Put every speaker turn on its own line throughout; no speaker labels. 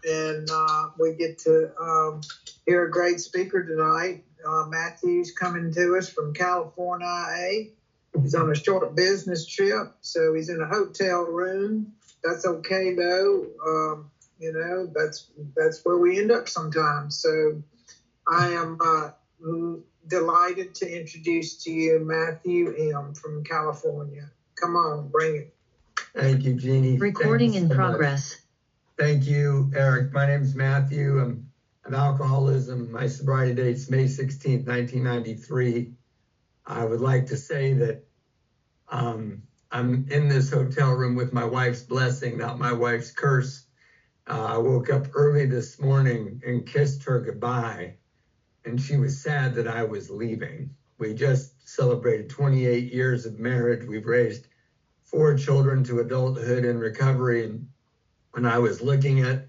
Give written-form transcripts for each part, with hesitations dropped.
and we get to hear a great speaker tonight. Matthew's coming to us from California. He's on a short business trip, so he's in a hotel room. That's okay though. You know, that's where we end up sometimes. So I am delighted to introduce to you Matthew M. from California. Come on, bring it.
Thank you, Jeannie.
Recording in progress.
Thank you, Eric. My name is Matthew. I'm of alcoholism. My sobriety date's May 16th, 1993. I would like to say that I'm in this hotel room with my wife's blessing, not my wife's curse. I woke up early this morning and kissed her goodbye, and she was sad that I was leaving. We just celebrated 28 years of marriage. We've raised 4 children to adulthood and recovery. And when I was looking at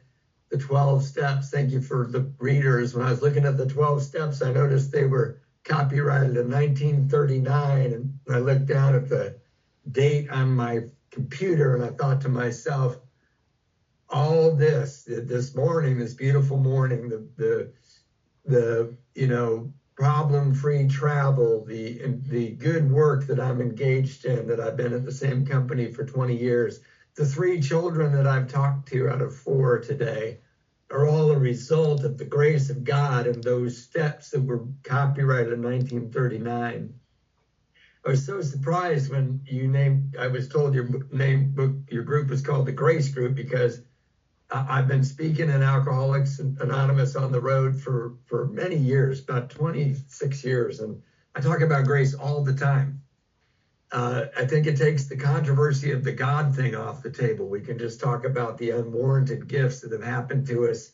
the 12 steps, thank you for the readers. When I was looking at the 12 steps, I noticed they were copyrighted in 1939. And I looked down at the date on my computer and I thought to myself, all this morning, this beautiful morning, the you know, problem-free travel, the good work that I'm engaged in, that I've been at the same company for 20 years, the 3 children that I've talked to out of 4 today are all a result of the grace of God and those steps that were copyrighted in 1939. I was so surprised when I was told your group was called the Grace Group, because I've been speaking in Alcoholics Anonymous on the road for many years, about 26 years. And I talk about grace all the time. I think it takes the controversy of the God thing off the table. We can just talk about the unwarranted gifts that have happened to us,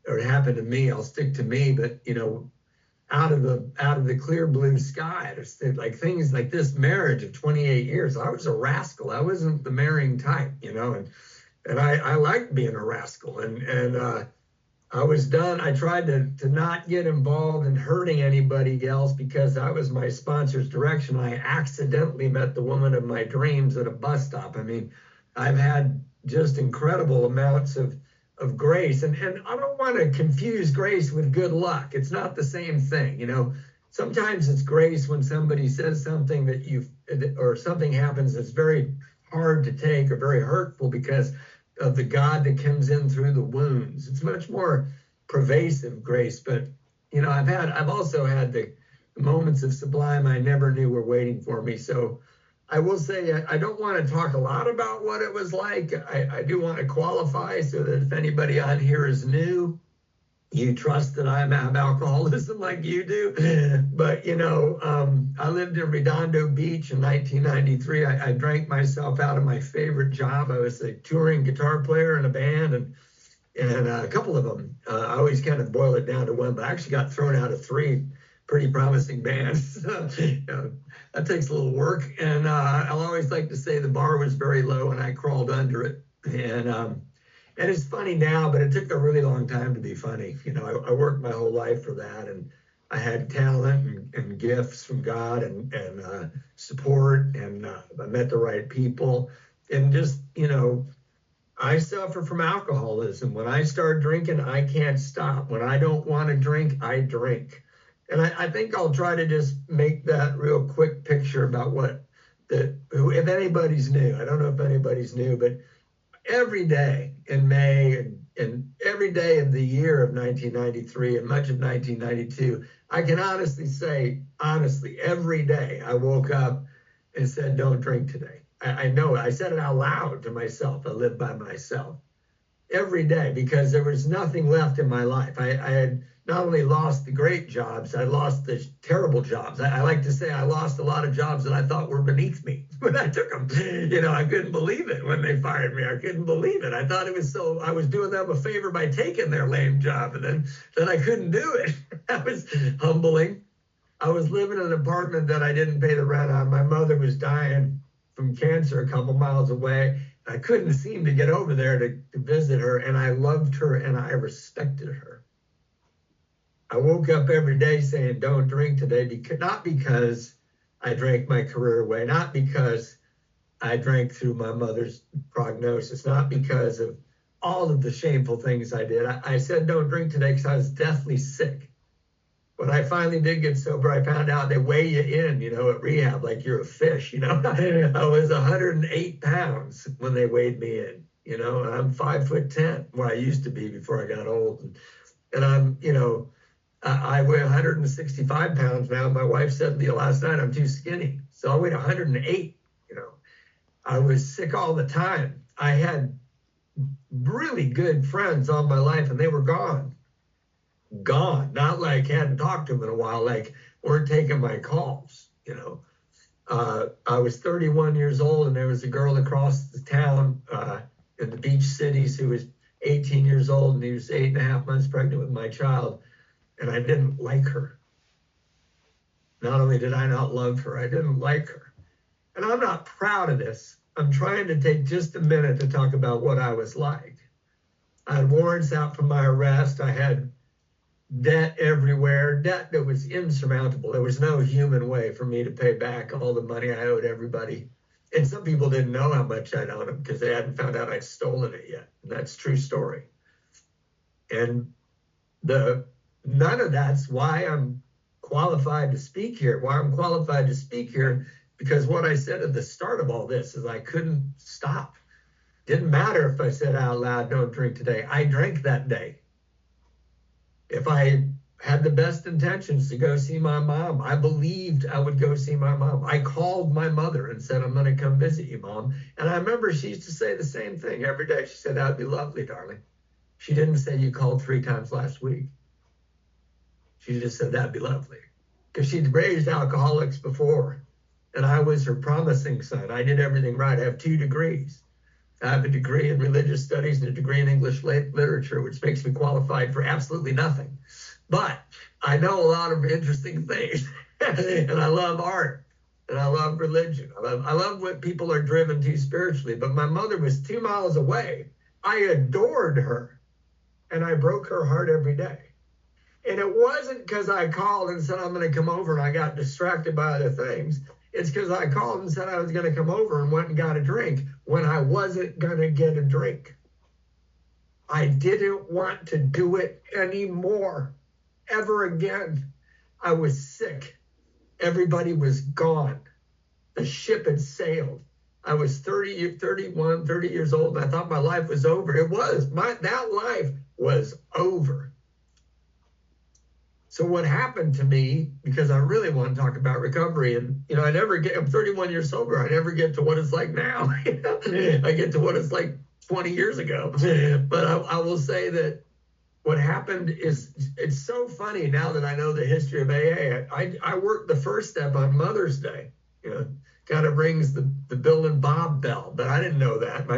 or happened to me. I'll stick to me, but you know, out of the clear blue sky, like things like this marriage of 28 years, I was a rascal. I wasn't the marrying type, you know, and I liked being a rascal, and I was done. I tried to not get involved in hurting anybody else because I was my sponsor's direction. I accidentally met the woman of my dreams at a bus stop. I mean, I've had just incredible amounts of grace, and I don't want to confuse grace with good luck. It's not the same thing, you know. Sometimes it's grace when somebody says something or something happens that's very hard to take or very hurtful because of the God that comes in through the wounds. It's much more pervasive grace. But you know, I've also had the moments of sublime I never knew were waiting for me. So I will say I don't want to talk a lot about what it was like. I do want to qualify so that if anybody on here is new, you trust that I have alcoholism like you do. But, you know, I lived in Redondo Beach in 1993. I drank myself out of my favorite job. I was a touring guitar player in a band, and a couple of them, I always kind of boil it down to one, but I actually got thrown out of 3 pretty promising bands. You know, that takes a little work. And I'll always like to say the bar was very low and I crawled under it. And it's funny now, but it took a really long time to be funny. You know, I worked my whole life for that, and I had talent and gifts from God and support, and I met the right people. And just, you know, I suffer from alcoholism. When I start drinking, I can't stop. When I don't want to drink, I drink. And I think I'll try to just make that real quick picture about if anybody's new, I don't know if anybody's new, but every day in May and every day of the year of 1993 and much of 1992, I can honestly say, every day I woke up and said, don't drink today. I know it. I said it out loud to myself. I lived by myself every day because there was nothing left in my life. I had not only lost the great jobs, I lost the terrible jobs. I like to say I lost a lot of jobs that I thought were beneath me when I took them. You know, I couldn't believe it when they fired me. I couldn't believe it. I thought I was doing them a favor by taking their lame job, and then I couldn't do it. That was humbling. I was living in an apartment that I didn't pay the rent on. My mother was dying from cancer a couple miles away. I couldn't seem to get over there to visit her, and I loved her and I respected her. I woke up every day saying, don't drink today, not because I drank my career away, not because I drank through my mother's prognosis, not because of all of the shameful things I did. I said don't drink today because I was deathly sick. When I finally did get sober, I found out they weigh you in, at rehab like you're a fish, I was 108 pounds when they weighed me in, and I'm 5'10", where I used to be before I got old. And I'm, I weigh 165 pounds now. My wife said last night I'm too skinny. So I weighed 108, I was sick all the time. I had really good friends all my life and they were gone. Not like hadn't talked to them in a while, like weren't taking my calls, I was 31 years old and there was a girl across the town in the beach cities who was 18 years old and he was 8.5 months pregnant with my child. And I didn't like her. Not only did I not love her, I didn't like her. And I'm not proud of this. I'm trying to take just a minute to talk about what I was like. I had warrants out for my arrest. I had debt everywhere, debt that was insurmountable. There was no human way for me to pay back all the money I owed everybody. And some people didn't know how much I'd owed them because they hadn't found out I'd stolen it yet. And that's a true story. And none of that's why I'm qualified to speak here. Why I'm qualified to speak here, because what I said at the start of all this is I couldn't stop. Didn't matter if I said out loud, don't drink today. I drank that day. If I had the best intentions to go see my mom, I believed I would go see my mom. I called my mother and said, I'm going to come visit you, Mom. And I remember she used to say the same thing every day. She said, that'd be lovely, darling. She didn't say you called 3 times last week. She just said, that'd be lovely. Because she'd raised alcoholics before. And I was her promising son. I did everything right. I have 2 degrees. I have a degree in religious studies and a degree in English literature, which makes me qualified for absolutely nothing. But I know a lot of interesting things. And I love art. And I love religion. I love what people are driven to spiritually. But my mother was 2 miles away. I adored her. And I broke her heart every day. And it wasn't because I called and said, I'm going to come over and I got distracted by other things. It's because I called and said I was going to come over and went and got a drink when I wasn't going to get a drink. I didn't want to do it anymore, ever again. I was sick. Everybody was gone. The ship had sailed. I was 30 years old, and I thought my life was over. It was. That life was over. So what happened to me, because I really want to talk about recovery, and I'm 31 years sober. I never get to what it's like now. I get to what it's like 20 years ago. But I will say that what happened is, it's so funny now that I know the history of AA. I worked the first step on Mother's Day. Kind of rings the Bill and Bob bell, but I didn't know that.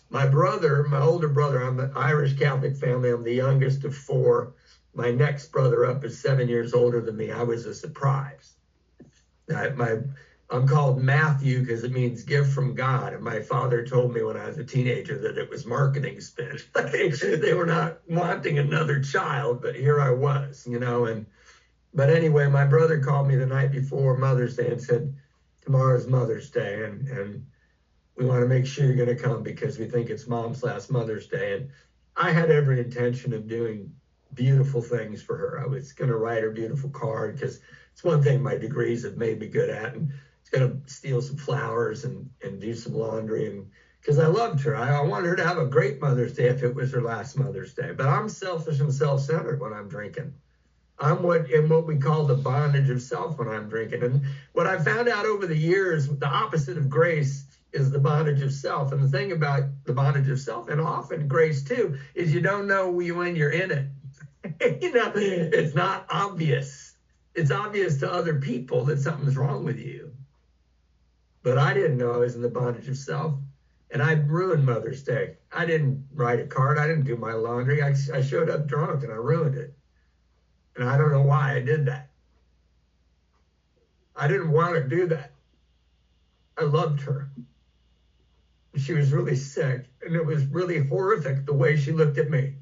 My brother, my older brother, I'm an Irish Catholic family. I'm the youngest of 4. My next brother up is 7 years older than me. I was a surprise. I'm called Matthew because it means gift from God. And my father told me when I was a teenager that it was marketing spin. They were not wanting another child, but here I was, But anyway, my brother called me the night before Mother's Day and said, tomorrow's Mother's Day, and we want to make sure you're going to come because we think it's Mom's last Mother's Day. And I had every intention of doing beautiful things for her. I was going to write her a beautiful card because it's one thing my degrees have made me good at, and it's going to steal some flowers and do some laundry, and because I loved her. I wanted her to have a great Mother's Day if it was her last Mother's Day. But I'm selfish and self-centered when I'm drinking. I'm in what we call the bondage of self when I'm drinking. And what I found out over the years, the opposite of grace is the bondage of self. And the thing about the bondage of self, and often grace too, is you don't know when you're in it. It's not obvious. It's obvious to other people that something's wrong with you. But I didn't know I was in the bondage of self. And I ruined Mother's Day. I didn't write a card. I didn't do my laundry. I showed up drunk and I ruined it. And I don't know why I did that. I didn't want to do that. I loved her. She was really sick, and it was really horrific the way she looked at me.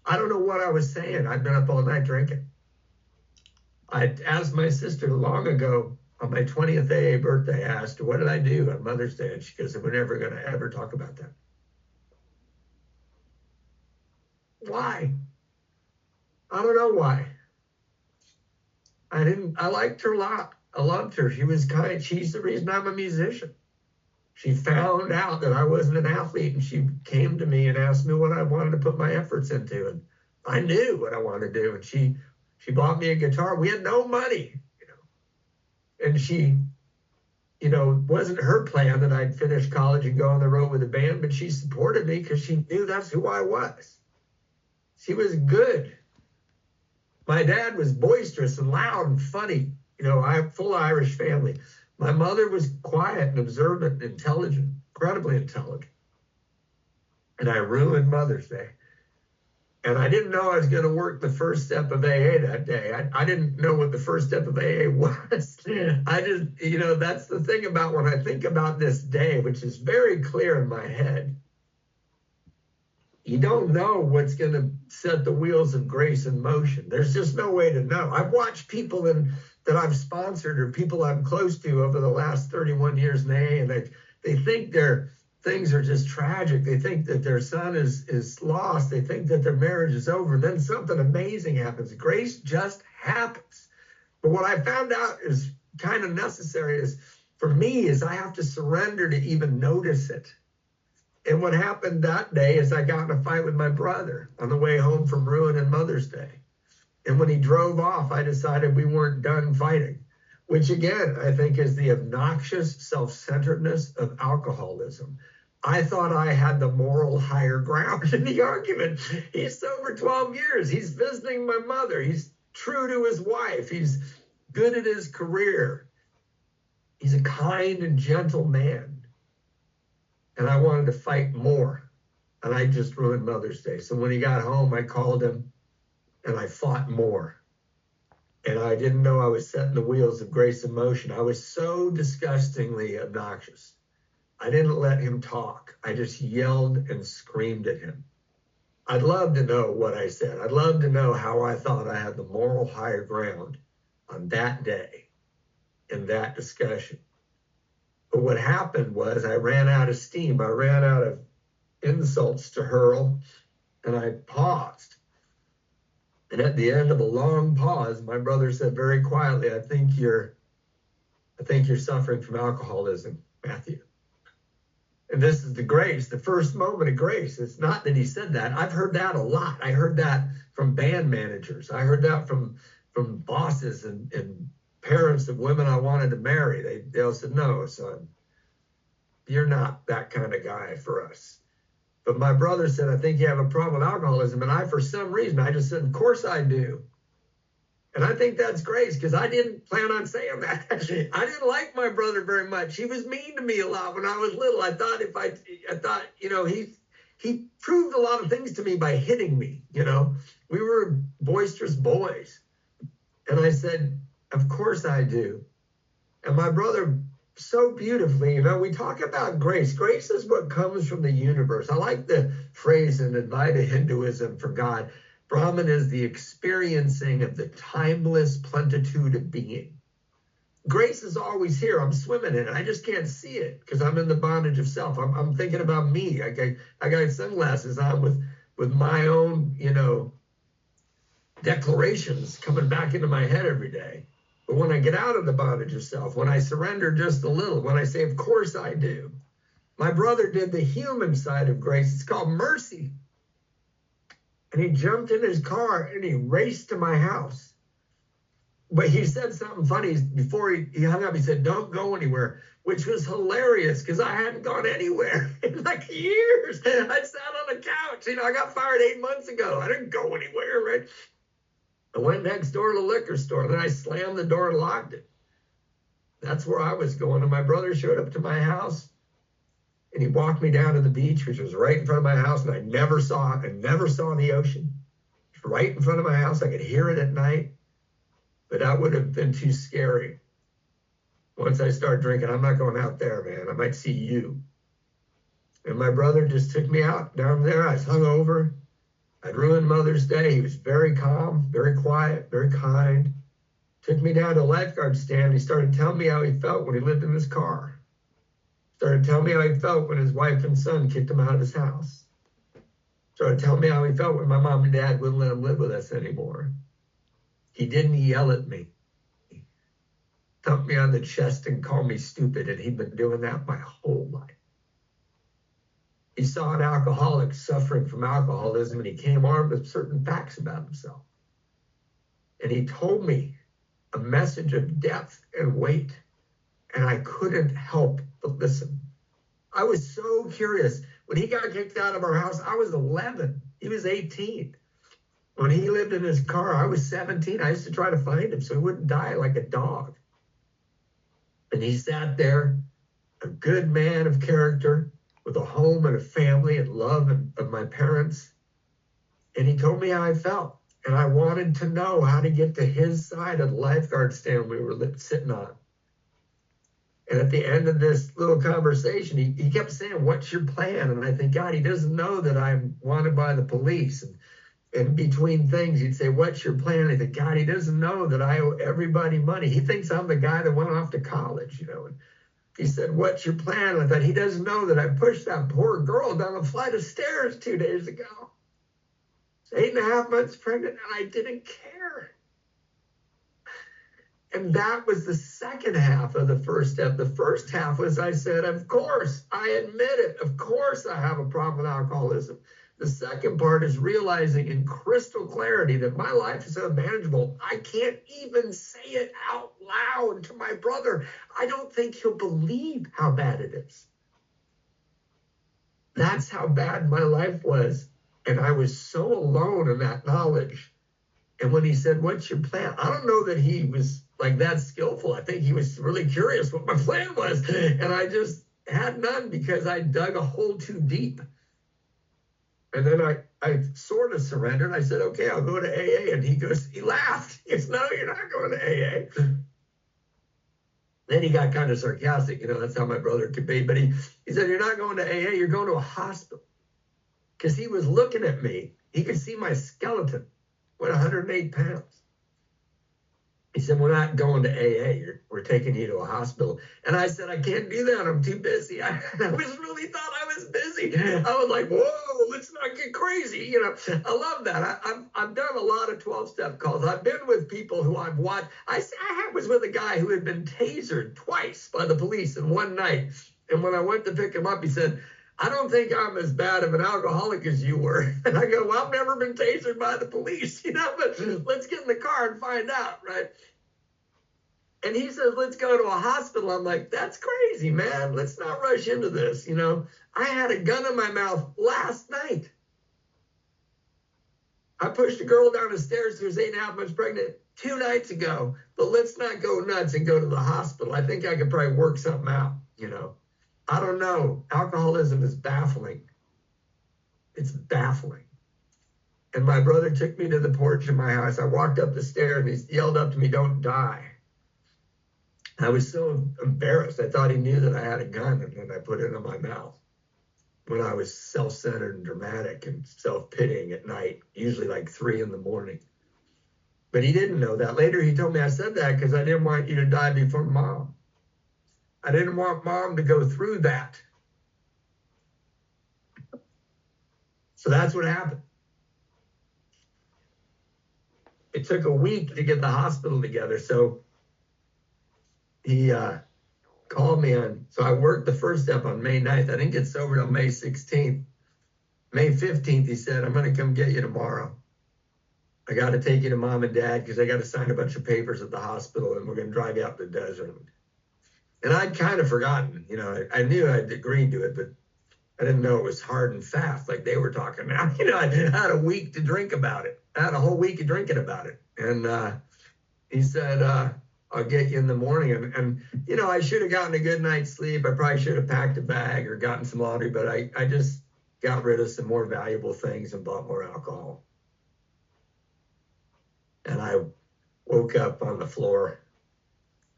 I don't know what I was saying. I'd been up all night drinking. I asked my sister long ago on my 20th AA birthday, I asked her, what did I do on Mother's Day? And she goes, we're never going to ever talk about that. Why? I don't know why. I liked her a lot. I loved her. She was kind. She's the reason I'm a musician. She found out that I wasn't an athlete, and she came to me and asked me what I wanted to put my efforts into. And I knew what I wanted to do. And she bought me a guitar. We had no money, and she, wasn't her plan that I'd finish college and go on the road with a band, but she supported me because she knew that's who I was. She was good. My dad was boisterous and loud and funny. I have a full Irish family. My mother was quiet and observant and intelligent, incredibly intelligent. And I ruined Mother's Day. And I didn't know I was going to work the first step of AA that day. I didn't know what the first step of AA was. I just, that's the thing about when I think about this day, which is very clear in my head. You don't know what's going to set the wheels of grace in motion. There's just no way to know. I've watched people that I've sponsored or people I'm close to over the last 31 years in AA, and they think their things are just tragic. They think that their son is lost. They think that their marriage is over. And then something amazing happens. Grace just happens. But what I found out is kind of necessary for me is I have to surrender to even notice it. And what happened that day is I got in a fight with my brother on the way home from ruining Mother's Day. And when he drove off, I decided we weren't done fighting, which again, I think is the obnoxious self-centeredness of alcoholism. I thought I had the moral higher ground in the argument. He's sober 12 years. He's visiting my mother. He's true to his wife. He's good at his career. He's a kind and gentle man. And I wanted to fight more. And I just ruined Mother's Day. So when he got home, I called him and I fought more. And I didn't know I was setting the wheels of grace in motion. I was so disgustingly obnoxious. I didn't let him talk. I just yelled and screamed at him. I'd love to know what I said. I'd love to know how I thought I had the moral higher ground on that day in that discussion. But what happened was I ran out of steam. I ran out of insults to hurl, and I paused. And at the end of a long pause, my brother said very quietly, I think you're suffering from alcoholism, Matthew. And this is the grace, the first moment of grace. It's not that he said that. I've heard that a lot. I heard that from band managers. I heard that from bosses and parents of women I wanted to marry. They all said, no, son, you're not that kind of guy for us. But my brother said, I think you have a problem with alcoholism. And for some reason, I just said, of course I do. And I think that's grace because I didn't plan on saying that. I didn't like my brother very much. He was mean to me a lot when I was little. I thought, he proved a lot of things to me by hitting me. We were boisterous boys. And I said, of course I do. And my brother so beautifully, we talk about grace. Grace is what comes from the universe. I like the phrase in Advaita Hinduism for God. Brahman is the experiencing of the timeless plenitude of being. Grace is always here. I'm swimming in it. I just can't see it because I'm in the bondage of self. I'm thinking about me. I got sunglasses on with my own, declarations coming back into my head every day. But when I get out of the bondage of self, when I surrender just a little, when I say, of course I do, my brother did the human side of grace. It's called mercy. And he jumped in his car and he raced to my house. But he said something funny before he hung up. He said, don't go anywhere, which was hilarious because I hadn't gone anywhere in like years. I sat on a couch. I got fired 8 months ago. I didn't go anywhere, right? I went next door to the liquor store. Then I slammed the door and locked it. That's where I was going. And my brother showed up to my house. And he walked me down to the beach, which was right in front of my house. And I never saw the ocean. It was right in front of my house. I could hear it at night. But that would have been too scary. Once I start drinking, I'm not going out there, man. I might see you. And my brother just took me out down there. I was hungover. I'd ruined Mother's Day. He was very calm, very quiet, very kind. Took me down to a lifeguard stand. He started telling me how he felt when he lived in his car. Started telling me how he felt when his wife and son kicked him out of his house. started telling me how he felt when my mom and dad wouldn't let him live with us anymore. He didn't yell at me. He thumped me on the chest and called me stupid, and he'd been doing that my whole life. He saw an alcoholic suffering from alcoholism, and he came armed with certain facts about himself. And he told me a message of depth and weight, and I couldn't help but listen. I was so curious. When he got kicked out of our house, I was 11. He was 18. When he lived in his car, I was 17. I used to try to find him so he wouldn't die like a dog. And he sat there, a good man of character, with a home and a family and love of my parents. And he told me how I felt. And I wanted to know how to get to his side of the lifeguard stand we were sitting on. And at the end of this little conversation, he kept saying, "What's your plan?" And I think, God, he doesn't know that I'm wanted by the police. And in between things, he'd say, "What's your plan?" And I think, God, he doesn't know that I owe everybody money. He thinks I'm the guy that went off to college, And he said, "What's your plan?" And I thought, he doesn't know that I pushed that poor girl down a flight of stairs 2 days ago. 8.5 months pregnant, and I didn't care. And that was the second half of the first step. The first half was, I said, of course, I admit it. Of course I have a problem with alcoholism. The second part is realizing in crystal clarity that my life is unmanageable. I can't even say it out loud to my brother. I don't think he'll believe how bad it is. That's how bad my life was. And I was so alone in that knowledge. And when he said, "What's your plan?" I don't know that he was like that skillful. I think he was really curious what my plan was. And I just had none because I dug a hole too deep. And then I sort of surrendered. I said, "Okay, I'll go to AA." And he laughed. He goes, "No, you're not going to AA." Then he got kind of sarcastic. That's how my brother could be. But he said, "You're not going to AA, you're going to a hospital." Because he was looking at me. He could see my skeleton, weighed 108 pounds. He said, "We're not going to AA. We're taking you to a hospital." And I said, "I can't do that. I'm too busy." I really thought I was busy. I was like, "Whoa, let's not get crazy." I love that. I've done a lot of 12-step calls. I've been with people who I've watched. I was with a guy who had been tasered twice by the police in one night. And when I went to pick him up, he said, "I don't think I'm as bad of an alcoholic as you were." And I go, "Well, I've never been tasered by the police, but let's get in the car and find out, right?" And he says, "Let's go to a hospital." I'm like, "That's crazy, man. Let's not rush into this." I had a gun in my mouth last night. I pushed a girl down the stairs who was 8.5 months pregnant 2 nights ago. But let's not go nuts and go to the hospital. I think I could probably work something out, I don't know. Alcoholism is baffling. It's baffling. And my brother took me to the porch of my house. I walked up the stairs and he yelled up to me, "Don't die." I was so embarrassed. I thought he knew that I had a gun, and then I put it in my mouth when I was self-centered and dramatic and self-pitying at night, usually like 3 a.m. But he didn't know that. Later he told me I said that because I didn't want you to die before Mom. I didn't want Mom to go through that. So that's what happened. It took a week to get the hospital together. So he called me so I worked the first step on May 9th. I didn't get sober till May 16th. May 15th, he said, "I'm going to come get you tomorrow. I got to take you to Mom and Dad because I got to sign a bunch of papers at the hospital, and we're going to drive you out in the desert." And I'd kind of forgotten, I knew I'd agreed to it, but I didn't know it was hard and fast like they were talking now. I had a week to drink about it. I had a whole week of drinking about it. And he said, "I'll get you in the morning." And I should have gotten a good night's sleep. I probably should have packed a bag or gotten some laundry, but I just got rid of some more valuable things and bought more alcohol. And I woke up on the floor.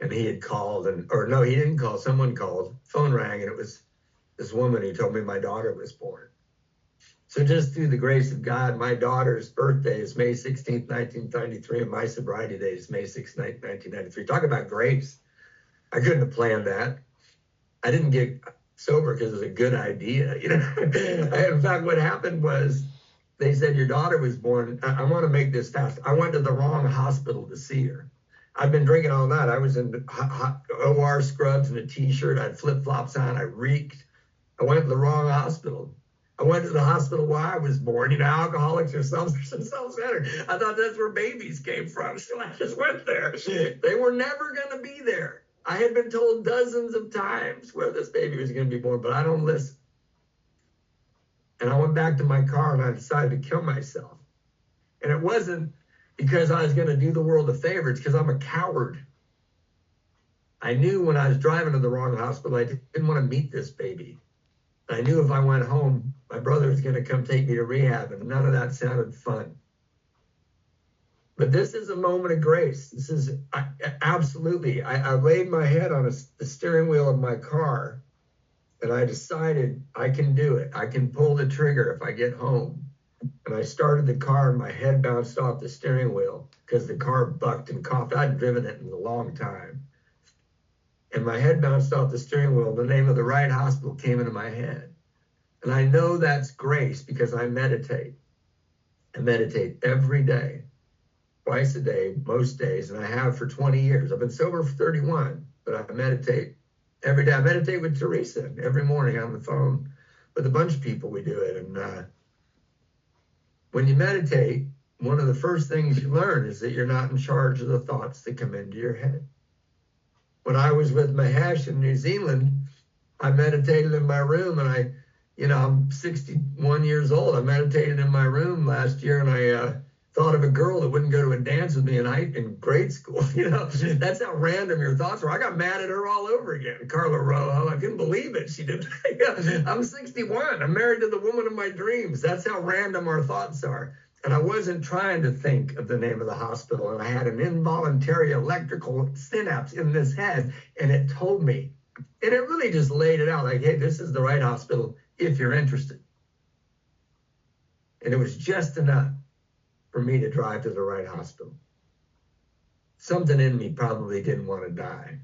And he had called, or no, he didn't call. Someone called. Phone rang, and it was this woman who told me my daughter was born. So just through the grace of God, my daughter's birthday is May 16th, 1993, and my sobriety date is May 16th, 1993. Talk about grace. I couldn't have planned that. I didn't get sober because it was a good idea. In fact, what happened was they said, your daughter was born. I want to make this fast. I went to the wrong hospital to see her. I'd been drinking all night. I was in hot OR scrubs and a t-shirt. I had flip-flops on. I reeked. I went to the wrong hospital. I went to the hospital where I was born, Alcoholics or self-centered. I thought that's where babies came from. So I just went there. They were never going to be there. I had been told dozens of times where this baby was going to be born, but I don't listen. And I went back to my car and I decided to kill myself. And it wasn't because I was going to do the world a favor. It's because I'm a coward. I knew when I was driving to the wrong hospital, I didn't want to meet this baby. I knew if I went home, my brother was going to come take me to rehab, and none of that sounded fun. But this is a moment of grace. This is absolutely, I laid my head on the steering wheel of my car, and I decided I can do it. I can pull the trigger if I get home. And I started the car and my head bounced off the steering wheel because the car bucked and coughed. I'd driven it in a long time. And my head bounced off the steering wheel. The name of the right hospital came into my head. And I know that's grace because I meditate. I meditate every day, twice a day, most days, and I have for 20 years. I've been sober for 31, but I meditate every day. I meditate with Teresa every morning on the phone with a bunch of people. We do it. And when you meditate, one of the first things you learn is that you're not in charge of the thoughts that come into your head. When I was with Mahesh in New Zealand, I meditated in my room, and I'm 61 years old. I meditated in my room last year, and I thought of a girl that wouldn't go to a dance with me in grade school. That's how random your thoughts were. I got mad at her all over again. Carla Rojo, I couldn't believe it. She did. I'm 61. I'm married to the woman of my dreams. That's how random our thoughts are. And I wasn't trying to think of the name of the hospital. And I had an involuntary electrical synapse in this head, and it told me. And it really just laid it out like, hey, this is the right hospital if you're interested. And it was just enough for me to drive to the right hospital. Something in me probably didn't want to die.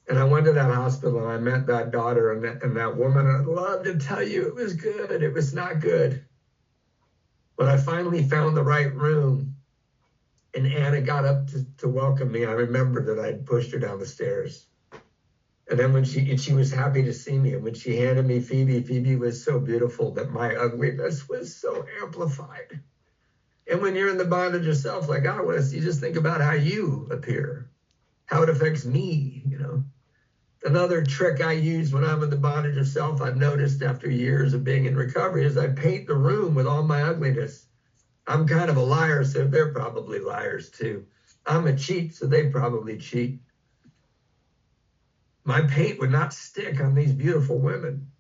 And I went to that hospital and I met that daughter and that woman. I'd love to tell you it was good. It was not good. But I finally found the right room, and Anna got up to welcome me. I remember that I'd pushed her down the stairs. And then when she was happy to see me, and when she handed me Phoebe was so beautiful that my ugliness was so amplified. And when you're in the bondage of self, like I was, you just think about how you appear, how it affects me, Another trick I use when I'm in the bondage of self, I've noticed after years of being in recovery, is I paint the room with all my ugliness. I'm kind of a liar, so they're probably liars too. I'm a cheat, so they probably cheat. My paint would not stick on these beautiful women.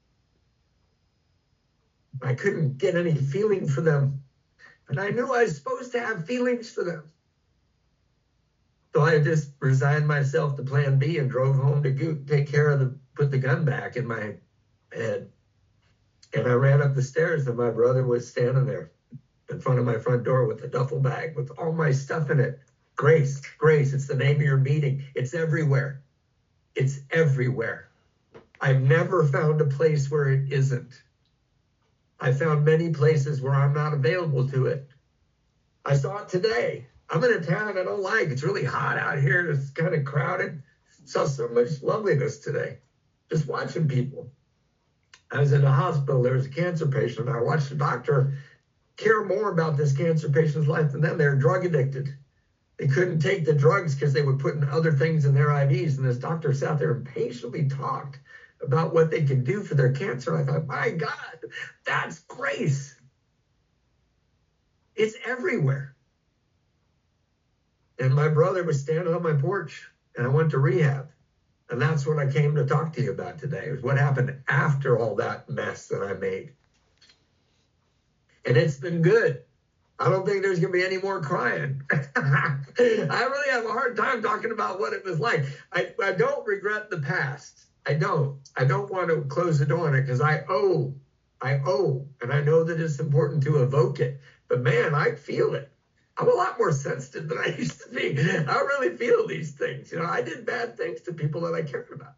I couldn't get any feeling for them. And I knew I was supposed to have feelings for them. So I just resigned myself to plan B and drove home to take care of put the gun back in my head. And I ran up the stairs and my brother was standing there in front of my front door with a duffel bag with all my stuff in it. Grace, it's the name of your meeting. It's everywhere. It's everywhere. I've never found a place where it isn't. I found many places where I'm not available to it. I saw it today. I'm in a town I don't like. It's really hot out here. It's kind of crowded. Saw so much loveliness today. Just watching people. I was in a hospital. There was a cancer patient. I watched the doctor care more about this cancer patient's life than them. They were drug addicted. They couldn't take the drugs because they were putting other things in their IVs. And this doctor sat there and patiently talked about what they could do for their cancer. I thought, my God, that's grace. It's everywhere. And my brother was standing on my porch, and I went to rehab. And that's what I came to talk to you about today, is what happened after all that mess that I made. And it's been good. I don't think there's going to be any more crying. I really have a hard time talking about what it was like. I don't regret the past. I don't want to close the door on it because I owe. And I know that it's important to evoke it. But man, I feel it. I'm a lot more sensitive than I used to be. I really feel these things. I did bad things to people that I cared about.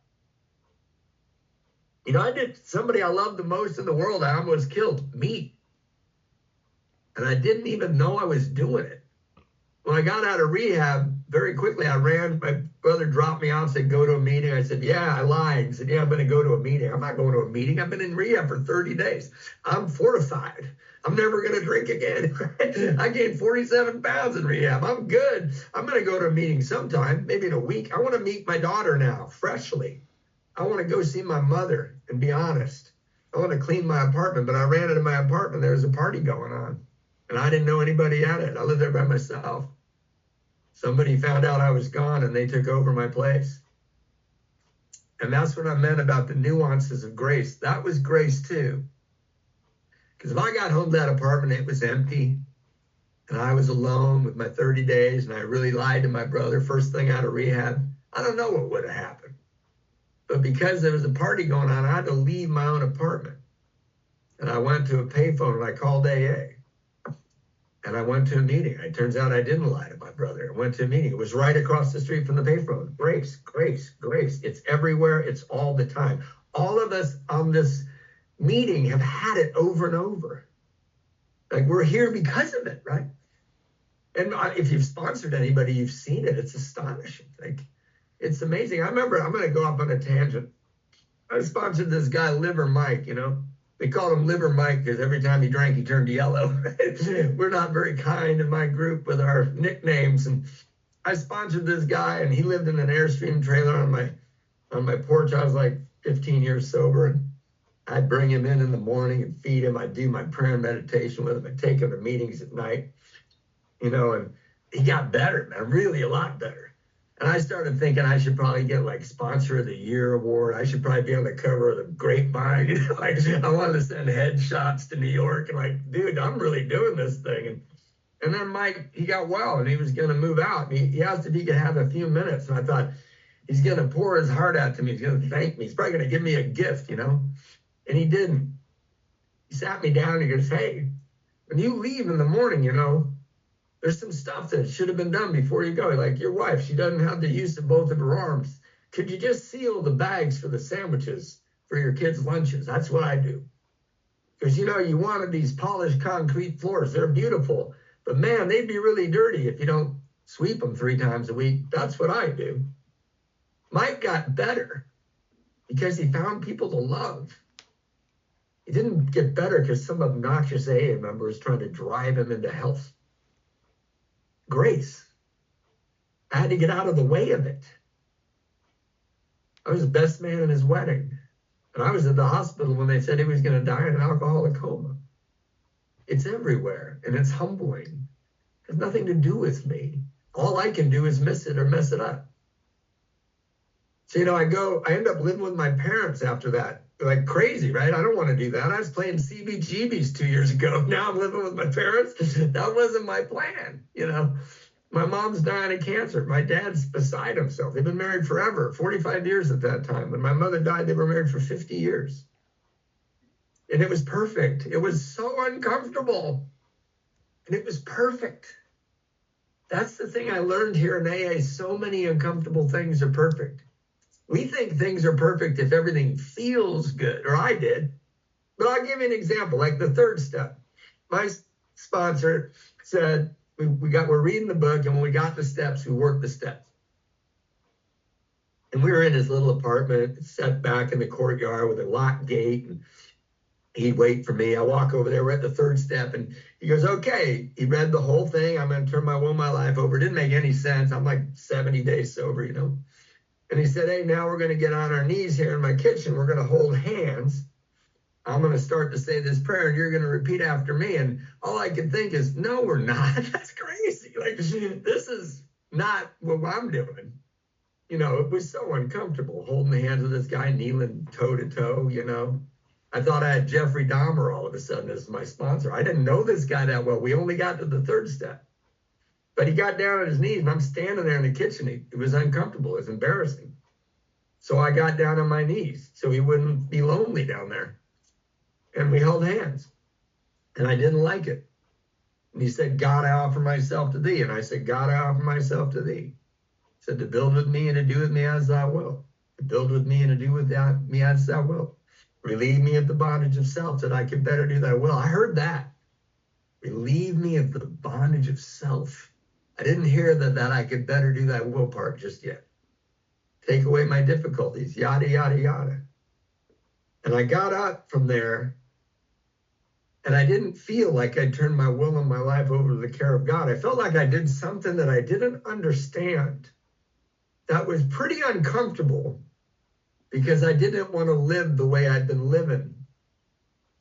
I did somebody I loved the most in the world. I almost killed me. And I didn't even know I was doing it. When I got out of rehab, very quickly, I ran. My brother dropped me off, said, go to a meeting. I said, yeah, I lied. He said, yeah, I'm going to go to a meeting. I'm not going to a meeting. I've been in rehab for 30 days. I'm fortified. I'm never going to drink again. I gained 47 pounds in rehab. I'm good. I'm going to go to a meeting sometime, maybe in a week. I want to meet my daughter now, freshly. I want to go see my mother and be honest. I want to clean my apartment, but I ran into my apartment. There was a party going on, and I didn't know anybody at it. I lived there by myself. Somebody found out I was gone, and they took over my place. And that's what I meant about the nuances of grace. That was grace too. Because if I got home to that apartment, it was empty, and I was alone with my 30 days, and I really lied to my brother first thing out of rehab, I don't know what would have happened. But because there was a party going on, I had to leave my own apartment. And I went to a payphone, and I called AA. And I went to a meeting. It turns out I didn't lie to my brother. I went to a meeting. It was right across the street from the payphone. Grace, grace, grace. It's everywhere. It's all the time. All of us on this meeting have had it over and over. Like, we're here because of it, right? And if you've sponsored anybody, you've seen it. It's astonishing. Like, it's amazing. I remember, I'm going to go off on a tangent. I sponsored this guy, Liver Mike, you know. They called him Liver Mike because every time he drank, he turned yellow. We're not very kind in my group with our nicknames. And I sponsored this guy, and he lived in an Airstream trailer on my porch. I was like 15 years sober, and I'd bring him in the morning and feed him. I'd do my prayer and meditation with him. I'd take him to meetings at night, you know, and he got better, man, really a lot better. And I started thinking I should probably get like Sponsor of the Year award. I should probably be on the cover of the Grapevine. You know, like, I wanted to send headshots to New York and like, dude, I'm really doing this thing. And then Mike, he got well and he was going to move out. And he asked if he could have a few minutes. And I thought, he's going to pour his heart out to me. He's going to thank me. He's probably going to give me a gift, you know. And he didn't. He sat me down and he goes, hey, when you leave in the morning, you know, there's some stuff that should have been done before you go. Like your wife, she doesn't have the use of both of her arms. Could you just seal the bags for the sandwiches for your kids' lunches? That's what I do. Because, you know, you wanted these polished concrete floors. They're beautiful. But, man, they'd be really dirty if you don't sweep them 3 times a week. That's what I do. Mike got better because he found people to love. He didn't get better because some obnoxious AA member was trying to drive him into health. Grace. I had to get out of the way of it. I was the best man in his wedding. And I was at the hospital when they said he was going to die in an alcoholic coma. It's everywhere, and it's humbling. It has nothing to do with me. All I can do is miss it or mess it up. So, you know, I end up living with my parents after that. Like crazy, right? I don't want to do that. I was playing CBGBs 2 years ago. Now I'm living with my parents. That wasn't my plan, you know. My mom's dying of cancer. My dad's beside himself. They've been married forever, 45 years at that time. When my mother died, they were married for 50 years. And it was perfect. It was so uncomfortable. And it was perfect. That's the thing I learned here in AA. So many uncomfortable things are perfect. We think things are perfect if everything feels good, or I did. But I'll give you an example, like the third step. My sponsor said, we're reading the book, and when we got the steps, we worked the steps. And we were in his little apartment, set back in the courtyard with a locked gate, and he'd wait for me. I walk over there, we're at the third step, and he goes, okay. He read the whole thing. I'm going to turn my will, my life over. It didn't make any sense. I'm like 70 days sober, you know. And he said, hey, now we're going to get on our knees here in my kitchen. We're going to hold hands. I'm going to start to say this prayer, and you're going to repeat after me. And all I could think is, no, we're not. That's crazy. Like, this is not what I'm doing. You know, it was so uncomfortable holding the hands of this guy, kneeling toe to toe, you know. I thought I had Jeffrey Dahmer all of a sudden as my sponsor. I didn't know this guy that well. We only got to the third step. But he got down on his knees, and I'm standing there in the kitchen. It was uncomfortable. It was embarrassing. So I got down on my knees so he wouldn't be lonely down there. And we held hands. And I didn't like it. And he said, God, I offer myself to thee. And I said, God, I offer myself to thee. He said, to build with me and to do with me as thou wilt. To build with me and to do with me as thou wilt. Relieve me of the bondage of self that I can better do thy will. I heard that. relieve me of the bondage of self. I didn't hear that I could better do that will part just yet. Take away my difficulties, yada, yada, yada. And I got up from there, and I didn't feel like I turned my will and my life over to the care of God. I felt like I did something that I didn't understand that was pretty uncomfortable, because I didn't want to live the way I'd been living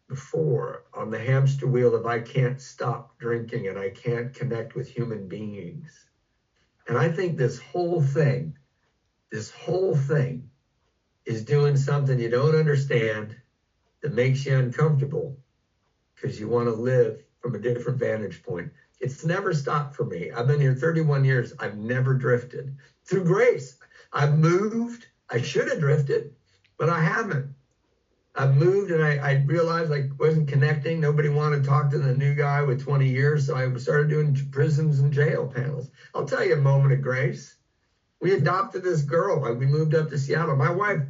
before on the hamster wheel of I can't stop drinking and I can't connect with human beings. And I think this whole thing is doing something you don't understand that makes you uncomfortable because you want to live from a different vantage point. It's never stopped for me. I've been here 31 years. I've never drifted. Through grace, I've moved. I should have drifted, but I haven't. I've moved, and I realized I wasn't connecting. Nobody wanted to talk to the new guy with 20 years, so I started doing prisons and jail panels. I'll tell you a moment of grace. We adopted this girl. We moved up to Seattle. My wife,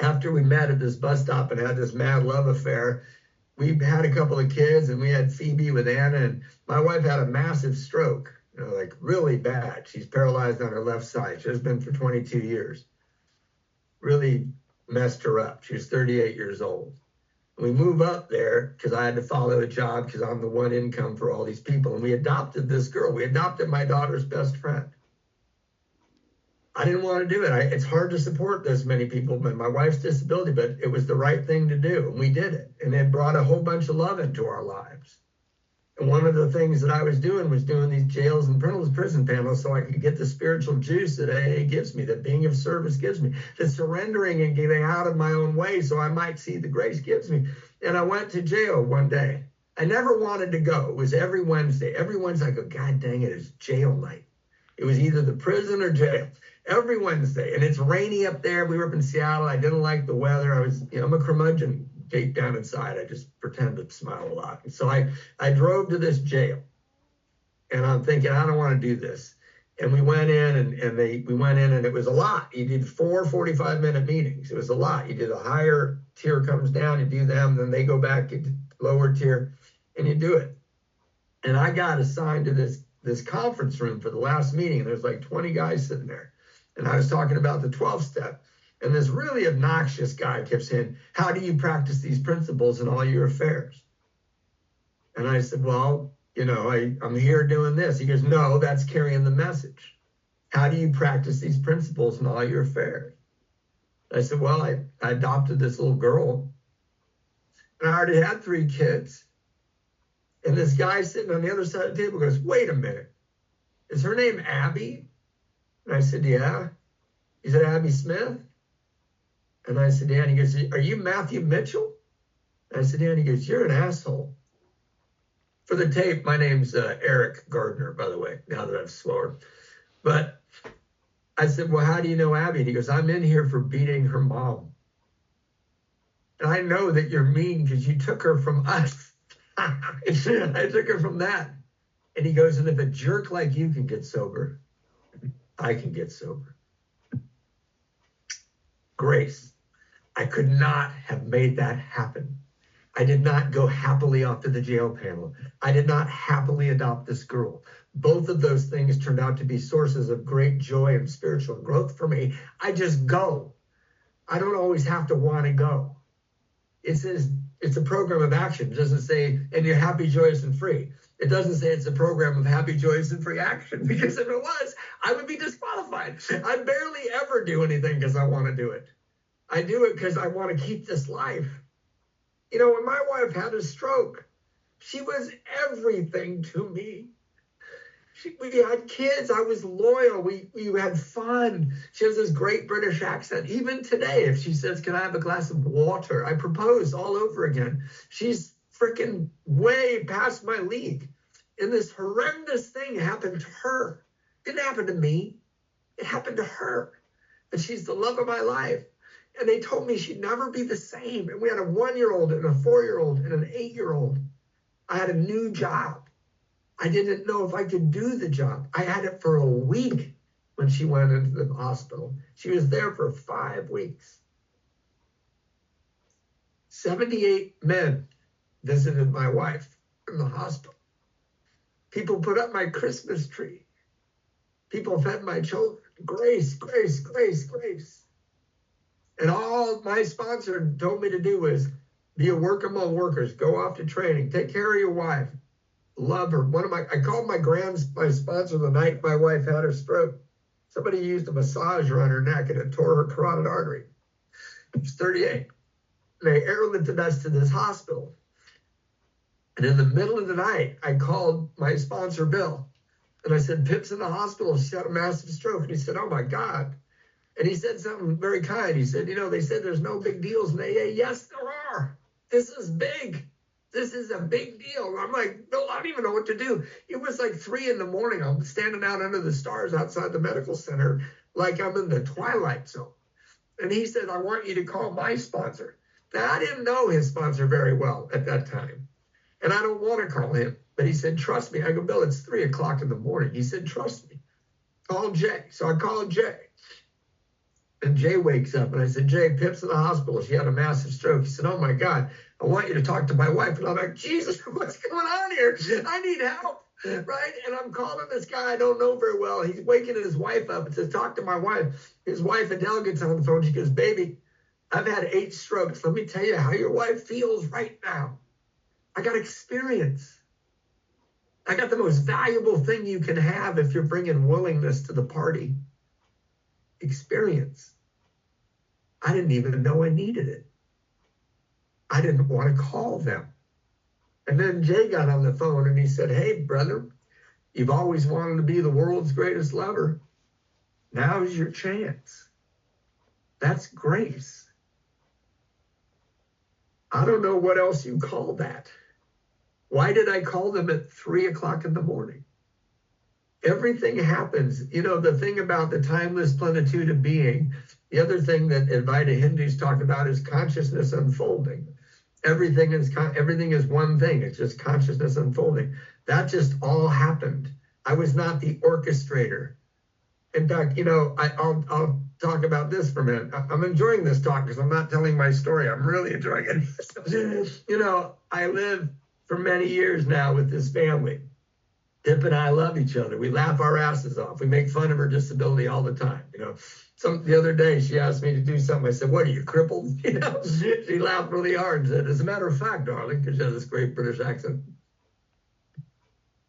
after we met at this bus stop and had this mad love affair, we had a couple of kids, and we had Phoebe with Anna, and my wife had a massive stroke, like really bad. She's paralyzed on her left side. She has been for 22 years. Really messed her up. She was 38 years old. We move up there because I had to follow a job because I'm the one income for all these people. And we adopted this girl. We adopted my daughter's best friend. I didn't want to do it. It's hard to support this many people, but my wife's disability, but it was the right thing to do. And we did it. And it brought a whole bunch of love into our lives. And one of the things that I was doing these jails and prison panels so I could get the spiritual juice that AA gives me, that being of service gives me, the surrendering and getting out of my own way so I might see the grace gives me. And I went to jail one day. I never wanted to go. It was every Wednesday. Every Wednesday I go, God dang it, it's jail night. It was either the prison or jail. Every Wednesday. And it's rainy up there. We were up in Seattle. I didn't like the weather. I'm a curmudgeon deep down inside. I just pretend to smile a lot. And so I drove to this jail, and I'm thinking, I don't want to do this. And we went in, and it was a lot. You did 4 45-minute meetings. It was a lot. You did a higher tier comes down, you do them, then they go back into lower tier, and you do it. And I got assigned to this conference room for the last meeting. There's like 20 guys sitting there. And I was talking about the 12 step. And this really obnoxious guy kept saying, how do you practice these principles in all your affairs? And I said, well, I'm here doing this. He goes, no, that's carrying the message. How do you practice these principles in all your affairs? I said, well, I adopted this little girl, and I already had 3 kids. And this guy sitting on the other side of the table goes, wait a minute, is her name Abby? And I said, yeah. He said, Abby Smith? And I said, yeah. And he goes, are you Matthew Mitchell? And I said, yeah. And he goes, you're an asshole. For the tape, my name's Eric Gardner, by the way, now that I've sworn. But I said, well, how do you know Abby? And he goes, I'm in here for beating her mom. And I know that you're mean because you took her from us. I took her from that. And he goes, and if a jerk like you can get sober, I can get sober. Grace. I could not have made that happen. I did not go happily off to the jail panel. I did not happily adopt this girl. Both of those things turned out to be sources of great joy and spiritual growth for me. I just go. I don't always have to want to go. It says it's a program of action. It doesn't say, and you're happy, joyous, and free. It doesn't say it's a program of happy, joyous, and free action, because if it was, I would be disqualified. I barely ever do anything because I want to do it. I do it because I want to keep this life. When my wife had a stroke, she was everything to me. We had kids. I was loyal. We had fun. She has this great British accent. Even today, if she says, can I have a glass of water? I propose all over again. She's freaking way past my league. And this horrendous thing happened to her. It didn't happen to me. It happened to her. And she's the love of my life. And they told me she'd never be the same. And we had a 1-year-old and a 4-year-old and an 8-year-old. I had a new job. I didn't know if I could do the job. I had it for a week when she went into the hospital. She was there for 5 weeks. 78 men visited my wife in the hospital. People put up my Christmas tree. People fed my children. Grace, grace, grace, grace. And all my sponsor told me to do was be a worker among workers, go off to training, take care of your wife, love her. I called my sponsor the night my wife had her stroke. Somebody used a massager on her neck and it tore her carotid artery. She's 38. They airlifted us to this hospital. And in the middle of the night, I called my sponsor, Bill, and I said, Pip's in the hospital. She had a massive stroke. And he said, oh my God. And he said something very kind. He said, they said there's no big deals in AA. Yes, there are. This is big. This is a big deal. I'm like, Bill, I don't even know what to do. It was like 3 a.m. I'm standing out under the stars outside the medical center, like I'm in the twilight zone. And he said, I want you to call my sponsor. Now, I didn't know his sponsor very well at that time. And I don't want to call him. But he said, trust me. I go, Bill, it's 3 o'clock in the morning. He said, trust me. Call Jay. So I called Jay. And Jay wakes up. And I said, Jay, Pip's in the hospital. She had a massive stroke. He said, oh, my God, I want you to talk to my wife. And I'm like, Jesus, what's going on here? I need help. Right? And I'm calling this guy I don't know very well. He's waking his wife up and says, talk to my wife. His wife, Adele, gets on the phone. She goes, baby, I've had 8 strokes. Let me tell you how your wife feels right now. I got experience. I got the most valuable thing you can have if you're bringing willingness to the party. Experience. I didn't even know I needed it. I didn't want to call them. And then Jay got on the phone and he said, hey, brother, you've always wanted to be the world's greatest lover. Now's your chance. That's grace. I don't know what else you call that. Why did I call them at 3 o'clock in the morning? Everything happens. The thing about the timeless plenitude of being, the other thing that Advaita Hindus talk about is consciousness unfolding. Everything is one thing. It's just consciousness unfolding. That just all happened. I was not the orchestrator. In fact, I'll talk about this for a minute. I'm enjoying this talk because I'm not telling my story. I'm really enjoying it. I live for many years now with this family. Pip and I love each other. We laugh our asses off. We make fun of her disability all the time. The other day she asked me to do something. I said, what are you, crippled? She laughed really hard and said, as a matter of fact, darling, because she has this great British accent.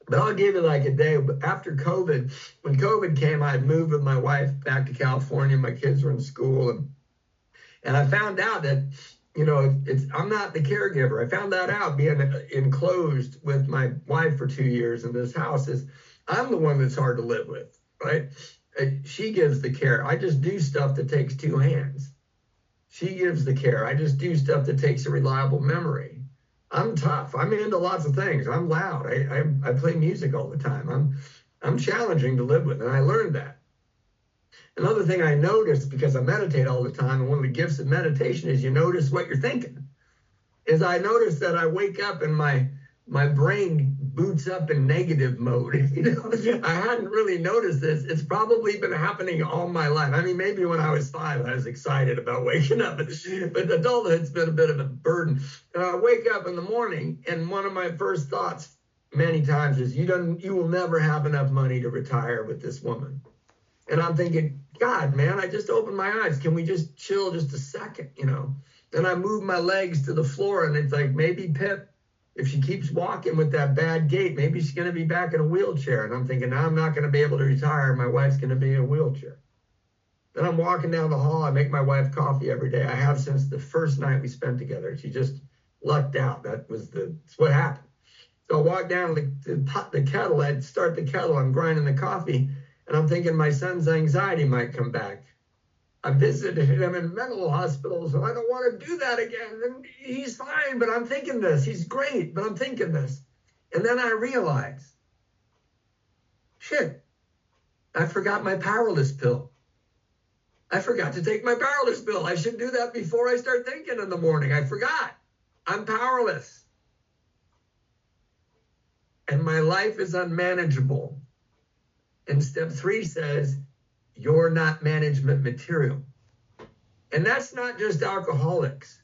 But I'll give you like a day. After COVID, when COVID came, I moved with my wife back to California. My kids were in school. And I found out that, I'm not the caregiver. I found that out being enclosed with my wife for 2 years in this house is I'm the one that's hard to live with, right? She gives the care. I just do stuff that takes 2 hands. She gives the care. I just do stuff that takes a reliable memory. I'm tough. I'm into lots of things. I'm loud. I play music all the time. I'm challenging to live with, and I learned that. Another thing I noticed, because I meditate all the time, and one of the gifts of meditation is you notice what you're thinking, is I noticed that I wake up and my brain boots up in negative mode. I hadn't really noticed this. It's probably been happening all my life. I mean, maybe when I was 5, I was excited about waking up, but adulthood's been a bit of a burden. And I wake up in the morning, and one of my first thoughts many times is, you will never have enough money to retire with this woman. And I'm thinking, God, man, I just opened my eyes. Can we just chill just a second, Then I move my legs to the floor, and it's like, maybe Pip, if she keeps walking with that bad gait, maybe she's going to be back in a wheelchair. And I'm thinking, I'm not going to be able to retire. My wife's going to be in a wheelchair. Then I'm walking down the hall. I make my wife coffee every day. I have since the first night we spent together. She just lucked out. That's what happened. So I walk down the kettle. I'd start the kettle. I'm grinding the coffee. And I'm thinking my son's anxiety might come back. I visited him in mental hospitals, and I don't want to do that again. And he's fine, but I'm thinking this. He's great, but I'm thinking this. And then I realized, shit, I forgot my powerless pill. I forgot to take my powerless pill. I should do that before I start thinking in the morning. I forgot. I'm powerless. And my life is unmanageable. And step 3 says, you're not management material. And that's not just alcoholics.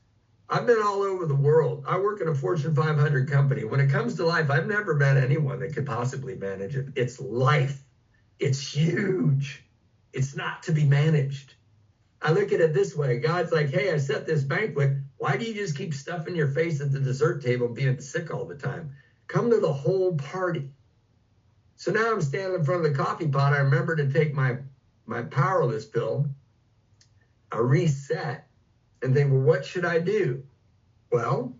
I've been all over the world. I work in a Fortune 500 company. When it comes to life, I've never met anyone that could possibly manage it. It's life. It's huge. It's not to be managed. I look at it this way. God's like, hey, I set this banquet. Why do you just keep stuffing your face at the dessert table and being sick all the time? Come to the whole party. So now I'm standing in front of the coffee pot. I remember to take my powerless pill, I reset, and think, well, what should I do? Well,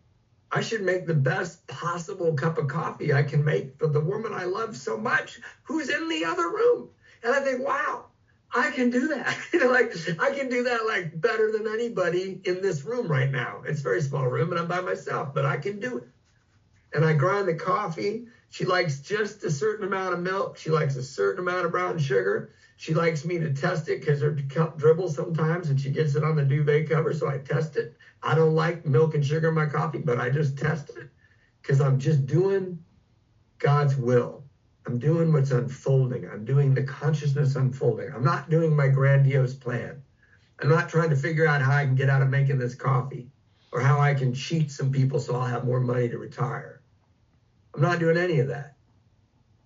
I should make the best possible cup of coffee I can make for the woman I love so much who's in the other room. And I think, wow, I can do that. Like I can do that like better than anybody in this room right now. It's a very small room and I'm by myself, but I can do it. And I grind the coffee. She likes just a certain amount of milk. She likes a certain amount of brown sugar. She likes me to test it because her cup dribbles sometimes and she gets it on the duvet cover. So I test it. I don't like milk and sugar in my coffee, but I just test it because I'm just doing God's will. I'm doing what's unfolding. I'm doing the consciousness unfolding. I'm not doing my grandiose plan. I'm not trying to figure out how I can get out of making this coffee or how I can cheat some people so I'll have more money to retire. I'm not doing any of that.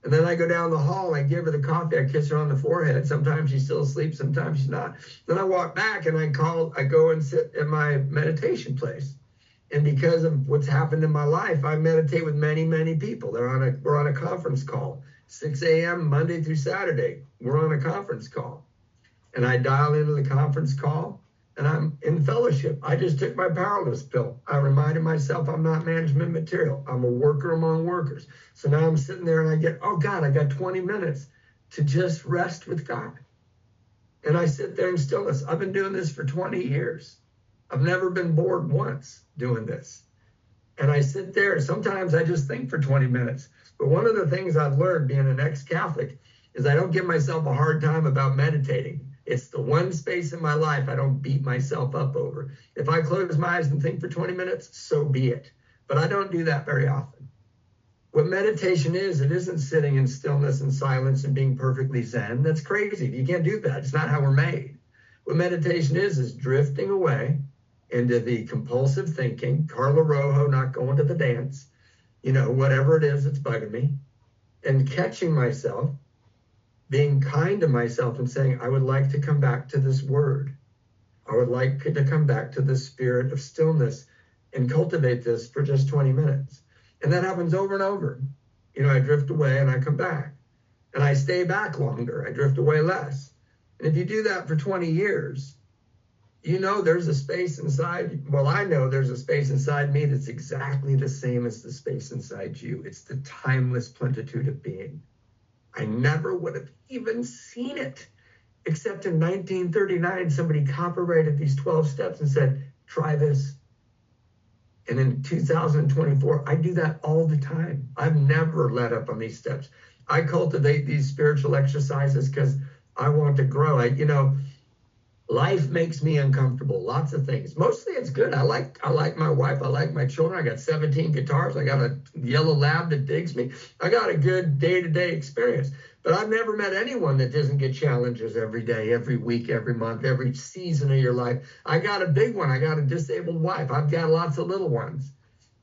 And then I go down the hall, I give her the coffee, I kiss her on the forehead. Sometimes she's still asleep, sometimes she's not. Then I walk back and I go and sit at my meditation place. And because of what's happened in my life, I meditate with many, many people. We're on a conference call, 6 a.m. Monday through Saturday. We're on a conference call. And I dial into the conference call and I'm in fellowship. I just took my powerless pill. I reminded myself I'm not management material. I'm a worker among workers. So now I'm sitting there and I get, oh God, I got 20 minutes to just rest with God. And I sit there in stillness. I've been doing this for 20 years. I've never been bored once doing this. And I sit there. Sometimes I just think for 20 minutes. But one of the things I've learned being an ex-Catholic is I don't give myself a hard time about meditating. It's the one space in my life I don't beat myself up over. If I close my eyes and think for 20 minutes, so be it. But I don't do that very often. What meditation is, it isn't sitting in stillness and silence and being perfectly zen. That's crazy. You can't do that. It's not how we're made. What meditation is drifting away into the compulsive thinking, Carla Rojo not going to the dance, whatever it is that's bugging me, and catching myself, being kind to myself and saying, I would like to come back to this word. I would like to come back to the spirit of stillness and cultivate this for just 20 minutes. And that happens over and over. I drift away and I come back. And I stay back longer. I drift away less. And if you do that for 20 years, there's a space inside. Well, I know there's a space inside me that's exactly the same as the space inside you. It's the timeless plenitude of being. I never would have even seen it, except in 1939, somebody copyrighted these 12 steps and said, try this. And in 2024, I do that all the time. I've never let up on these steps. I cultivate these spiritual exercises because I want to grow. Life makes me uncomfortable, lots of things. Mostly it's good. I like my wife. I like my children. I got 17 guitars. I got a yellow lab that digs me. I got a good day-to-day experience. But I've never met anyone that doesn't get challenges every day, every week, every month, every season of your life. I got a big one. I got a disabled wife. I've got lots of little ones.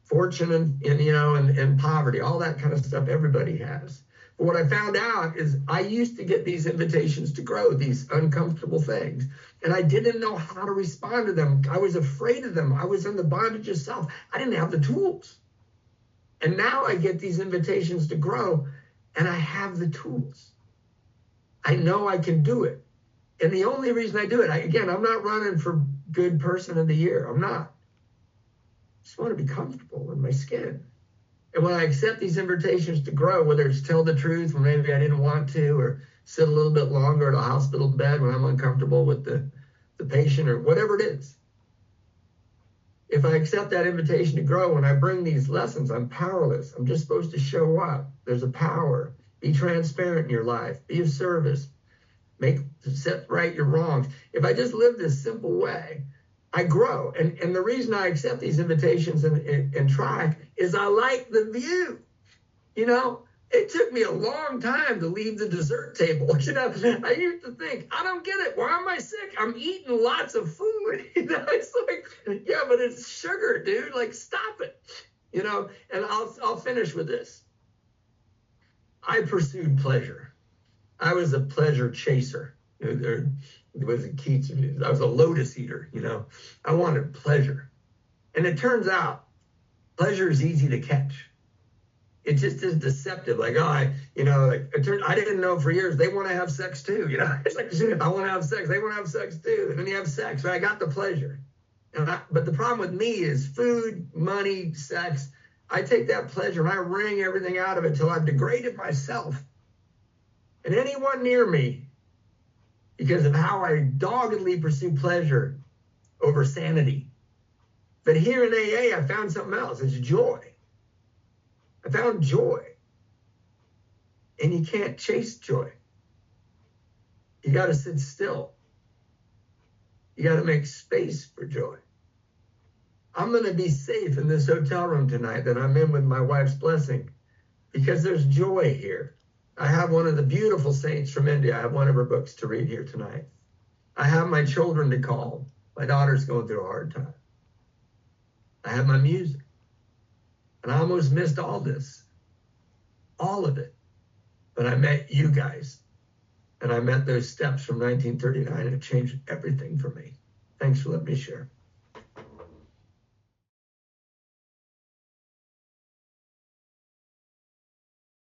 Fortune and poverty, all that kind of stuff everybody has. But what I found out is I used to get these invitations to grow, these uncomfortable things, and I didn't know how to respond to them. I was afraid of them. I was in the bondage of self. I didn't have the tools. And now I get these invitations to grow, and I have the tools. I know I can do it. And the only reason I do it, I'm not running for good person of the year. I'm not. I just want to be comfortable in my skin. And when I accept these invitations to grow, whether it's tell the truth when maybe I didn't want to, or sit a little bit longer at a hospital bed when I'm uncomfortable with the patient or whatever it is. If I accept that invitation to grow, when I bring these lessons, I'm powerless. I'm just supposed to show up. There's a power. Be transparent in your life. Be of service. Set right your wrongs. If I just live this simple way, I grow. And the reason I accept these invitations and try is I like the view. It took me a long time to leave the dessert table. You know, I used to think, I don't get it. Why am I sick? I'm eating lots of food. You know, it's like, yeah, but it's sugar, dude. Like, stop it. You know, and I'll finish with this. I pursued pleasure. I was a pleasure chaser. There was a Keats. I was a lotus eater. You know, I wanted pleasure, and it turns out pleasure is easy to catch. It just is deceptive. Like, oh, I didn't know for years they want to have sex too. You know, it's like, I want to have sex. They want to have sex too. And then you have sex. So I got the pleasure. But the problem with me is food, money, sex. I take that pleasure and I wring everything out of it till I've degraded myself and anyone near me because of how I doggedly pursue pleasure over sanity. But here in AA, I found something else. It's joy. I found joy. And you can't chase joy. You got to sit still. You got to make space for joy. I'm going to be safe in this hotel room tonight that I'm in with my wife's blessing because there's joy here. I have one of the beautiful saints from India. I have one of her books to read here tonight. I have my children to call. My daughter's going through a hard time. I have my music. And I almost missed all this, all of it. But I met you guys. And I met those steps from 1939 and it changed everything for me. Thanks for letting me share.